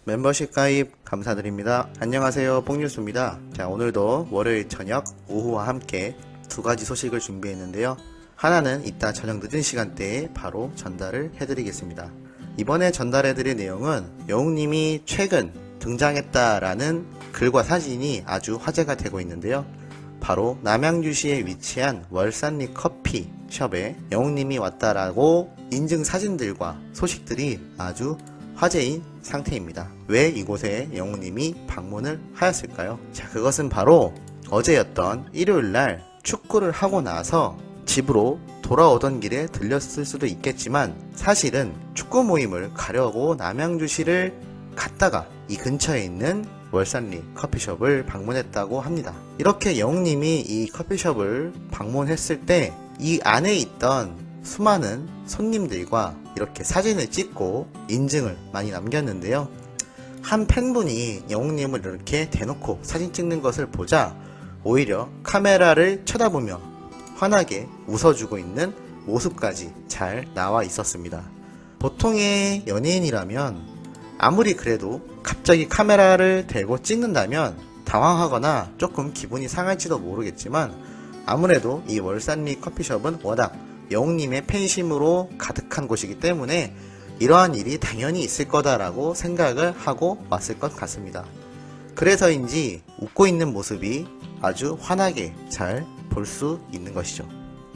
멤버십 가입 감사드립니다. 안녕하세요, 뽕뉴스입니다. 자, 오늘도 월요일 저녁 오후와 함께 두 가지 소식을 준비했는데요. 하나는 이따 저녁 늦은 시간대에 바로 전달을 해드리겠습니다. 이번에 전달해드릴 내용은 영웅님이 최근 등장했다라는 글과 사진이 아주 화제가 되고 있는데요. 바로 남양주시에 위치한 월산리 커피숍에 영웅님이 왔다라고 인증 사진들과 소식들이 아주 화제인 상태입니다. 왜 이곳에 영웅님이 방문을 하였을까요? 자, 그것은 바로 어제였던 일요일날 축구를 하고 나서 집으로 돌아오던 길에 들렸을 수도 있겠지만 사실은 축구 모임을 가려고 남양주시를 갔다가 이 근처에 있는 월산리 커피숍을 방문했다고 합니다. 이렇게 영웅님이 이 커피숍을 방문했을 때 이 안에 있던 수많은 손님들과 이렇게 사진을 찍고 인증을 많이 남겼는데요. 한 팬분이 영웅님을 이렇게 대놓고 사진 찍는 것을 보자 오히려 카메라를 쳐다보며 환하게 웃어주고 있는 모습까지 잘 나와 있었습니다. 보통의 연예인이라면 아무리 그래도 갑자기 카메라를 대고 찍는다면 당황하거나 조금 기분이 상할지도 모르겠지만 아무래도 이 월산리 커피숍은 워낙 영웅님의 팬심으로 가득한 곳이기 때문에 이러한 일이 당연히 있을 거다라고 생각을 하고 왔을 것 같습니다. 그래서인지 웃고 있는 모습이 아주 환하게 잘 볼 수 있는 것이죠.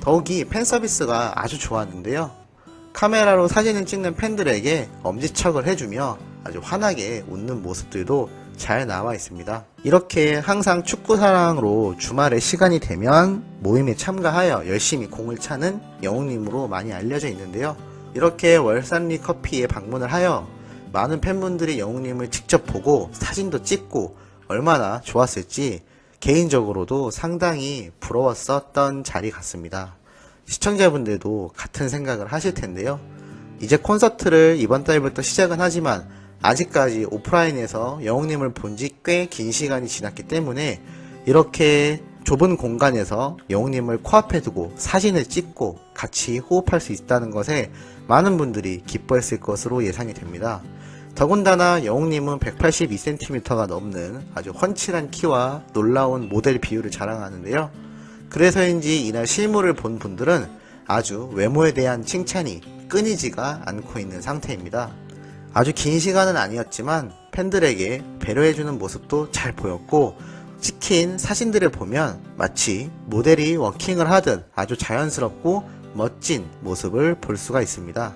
더욱이 팬 서비스가 아주 좋았는데요. 카메라로 사진을 찍는 팬들에게 엄지척을 해주며 아주 환하게 웃는 모습들도 잘 나와 있습니다. 이렇게 항상 축구 사랑으로 주말에 시간이 되면 모임에 참가하여 열심히 공을 차는 영웅님으로 많이 알려져 있는데요. 이렇게 월산리 커피에 방문을 하여 많은 팬분들이 영웅님을 직접 보고 사진도 찍고 얼마나 좋았을지 개인적으로도 상당히 부러웠었던 자리 같습니다. 시청자분들도 같은 생각을 하실 텐데요. 이제 콘서트를 이번 달부터 시작은 하지만 아직까지 오프라인에서 영웅님을 본 지 꽤 긴 시간이 지났기 때문에 이렇게 좁은 공간에서 영웅님을 코앞에 두고 사진을 찍고 같이 호흡할 수 있다는 것에 많은 분들이 기뻐했을 것으로 예상이 됩니다. 더군다나 영웅님은 182cm가 넘는 아주 훤칠한 키와 놀라운 모델 비율을 자랑하는데요. 그래서인지 이날 실물을 본 분들은 아주 외모에 대한 칭찬이 끊이지가 않고 있는 상태입니다. 아주 긴 시간은 아니었지만 팬들에게 배려해주는 모습도 잘 보였고 찍힌 사진들을 보면 마치 모델이 워킹을 하듯 아주 자연스럽고 멋진 모습을 볼 수가 있습니다.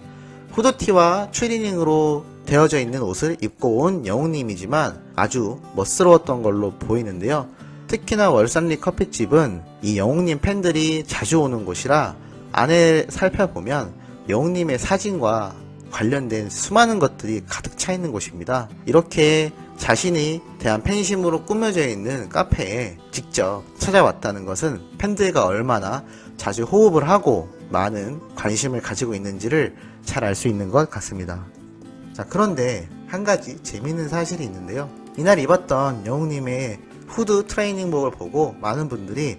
후드티와 추리닝으로 되어져 있는 옷을 입고 온 영웅님이지만 아주 멋스러웠던 걸로 보이는데요. 특히나 월산리 커피집은 이 영웅님 팬들이 자주 오는 곳이라 안에 살펴보면 영웅님의 사진과 관련된 수많은 것들이 가득 차 있는 곳입니다. 이렇게 자신이 대한 팬심으로 꾸며져 있는 카페에 직접 찾아왔다는 것은 팬들과 얼마나 자주 호흡을 하고 많은 관심을 가지고 있는지를 잘 알 수 있는 것 같습니다. 자, 그런데 한 가지 재미있는 사실이 있는데요. 이날 입었던 영웅님의 후드 트레이닝복을 보고 많은 분들이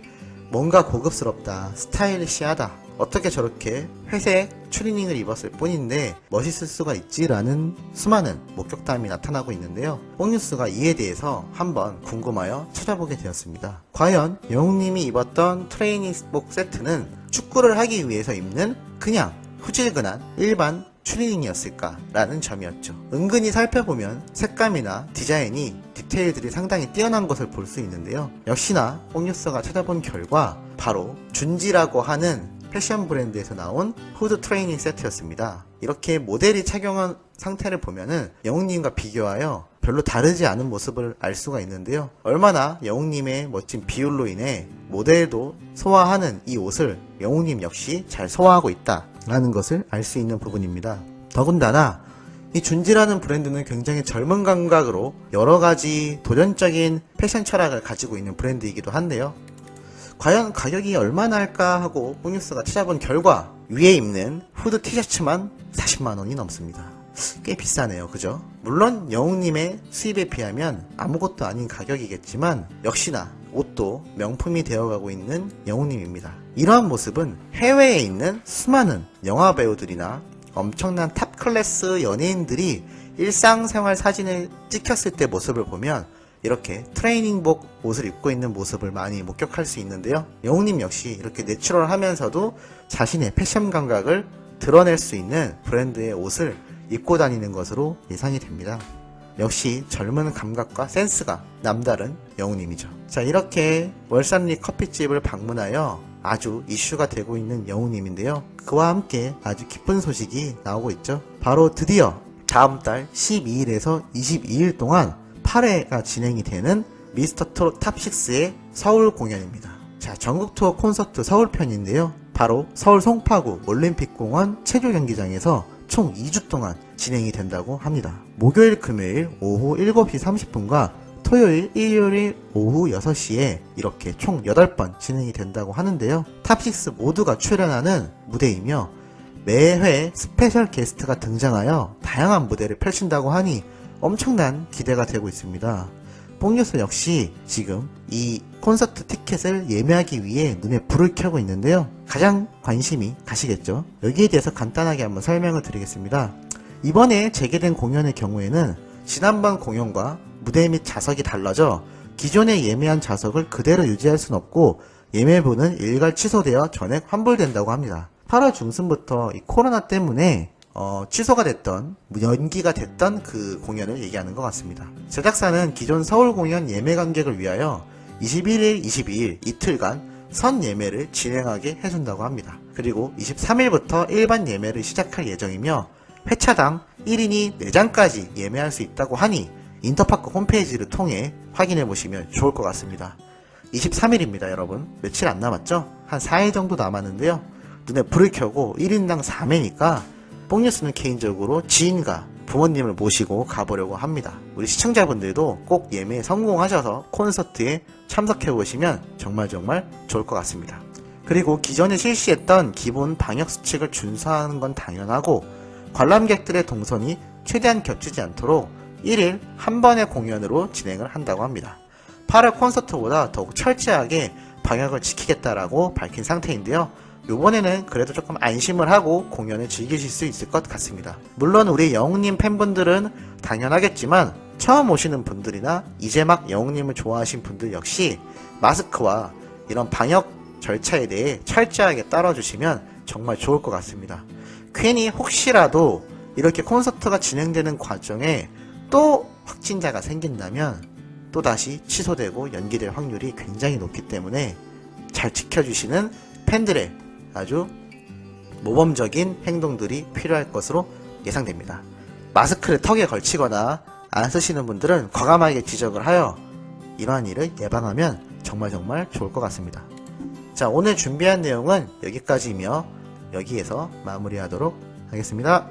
뭔가 고급스럽다, 스타일리시하다, 어떻게 저렇게 회색 추리닝을 입었을 뿐인데 멋있을 수가 있지? 라는 수많은 목격담이 나타나고 있는데요. 뽕뉴스가 이에 대해서 한번 궁금하여 찾아보게 되었습니다. 과연 영웅님이 입었던 트레이닝복 세트는 축구를 하기 위해서 입는 그냥 후질근한 일반 추리닝이었을까? 라는 점이었죠. 은근히 살펴보면 색감이나 디자인이 디테일들이 상당히 뛰어난 것을 볼 수 있는데요. 역시나 뽕뉴스가 찾아본 결과 바로 준지라고 하는 패션 브랜드에서 나온 후드 트레이닝 세트였습니다. 이렇게 모델이 착용한 상태를 보면은 영웅님과 비교하여 별로 다르지 않은 모습을 알 수가 있는데요. 얼마나 영웅님의 멋진 비율로 인해 모델도 소화하는 이 옷을 영웅님 역시 잘 소화하고 있다라는 것을 알 수 있는 부분입니다. 더군다나 이 준지라는 브랜드는 굉장히 젊은 감각으로 여러가지 도전적인 패션 철학을 가지고 있는 브랜드이기도 한데요. 과연 가격이 얼마나 할까 하고 뽕뉴스가 찾아본 결과 위에 입는 후드 티셔츠만 40만원이 넘습니다. 꽤 비싸네요, 그죠? 물론 영웅님의 수입에 비하면 아무것도 아닌 가격이겠지만 역시나 옷도 명품이 되어가고 있는 영웅님입니다. 이러한 모습은 해외에 있는 수많은 영화 배우들이나 엄청난 탑 클래스 연예인들이 일상생활 사진을 찍혔을 때 모습을 보면 이렇게 트레이닝복 옷을 입고 있는 모습을 많이 목격할 수 있는데요. 영웅님 역시 이렇게 내추럴하면서도 자신의 패션 감각을 드러낼 수 있는 브랜드의 옷을 입고 다니는 것으로 예상이 됩니다. 역시 젊은 감각과 센스가 남다른 영웅님이죠. 자, 이렇게 월산리 커피집을 방문하여 아주 이슈가 되고 있는 영웅님인데요. 그와 함께 아주 기쁜 소식이 나오고 있죠. 바로 드디어 다음 달 12일에서 22일 동안 8회가 진행이 되는 미스터 트롯 탑6의 서울 공연입니다. 자, 전국 투어 콘서트 서울편인데요. 바로 서울 송파구 올림픽공원 체조경기장에서 총 2주 동안 진행이 된다고 합니다. 목요일, 금요일 오후 7시 30분과 토요일, 일요일 오후 6시에 이렇게 총 8번 진행이 된다고 하는데요. 탑6 모두가 출연하는 무대이며 매회 스페셜 게스트가 등장하여 다양한 무대를 펼친다고 하니 엄청난 기대가 되고 있습니다. 뽕뉴스 역시 지금 이 콘서트 티켓을 예매하기 위해 눈에 불을 켜고 있는데요. 가장 관심이 가시겠죠. 여기에 대해서 간단하게 한번 설명을 드리겠습니다. 이번에 재개된 공연의 경우에는 지난번 공연과 무대 및 좌석이 달라져 기존에 예매한 좌석을 그대로 유지할 순 없고 예매분은 일괄 취소되어 전액 환불된다고 합니다. 8월 중순부터 이 코로나 때문에 취소가 됐던, 연기가 됐던 그 공연을 얘기하는 것 같습니다. 제작사는 기존 서울 공연 예매 관객을 위하여 21일, 22일 이틀간 선 예매를 진행하게 해준다고 합니다. 그리고 23일부터 일반 예매를 시작할 예정이며 회차당 1인이 4장까지 예매할 수 있다고 하니 인터파크 홈페이지를 통해 확인해 보시면 좋을 것 같습니다. 23일입니다, 여러분. 며칠 안 남았죠? 한 4일 정도 남았는데요. 눈에 불을 켜고 1인당 4매니까 뽕뉴스는 개인적으로 지인과 부모님을 모시고 가보려고 합니다. 우리 시청자분들도 꼭 예매에 성공하셔서 콘서트에 참석해보시면 정말 좋을 것 같습니다. 그리고 기존에 실시했던 기본 방역수칙을 준수하는 건 당연하고 관람객들의 동선이 최대한 겹치지 않도록 1일 한 번의 공연으로 진행을 한다고 합니다. 8월 콘서트보다 더욱 철저하게 방역을 지키겠다라고 밝힌 상태인데요. 이번에는 그래도 조금 안심을 하고 공연을 즐기실 수 있을 것 같습니다. 물론 우리 영웅님 팬분들은 당연하겠지만 처음 오시는 분들이나 이제 막 영웅님을 좋아하신 분들 역시 마스크와 이런 방역 절차에 대해 철저하게 따라주시면 정말 좋을 것 같습니다. 괜히 혹시라도 이렇게 콘서트가 진행되는 과정에 또 확진자가 생긴다면 또다시 취소되고 연기될 확률이 굉장히 높기 때문에 잘 지켜주시는 팬들의 아주 모범적인 행동들이 필요할 것으로 예상됩니다. 마스크를 턱에 걸치거나 안 쓰시는 분들은 과감하게 지적을 하여 이러한 일을 예방하면 정말 좋을 것 같습니다. 자, 오늘 준비한 내용은 여기까지이며 여기에서 마무리하도록 하겠습니다.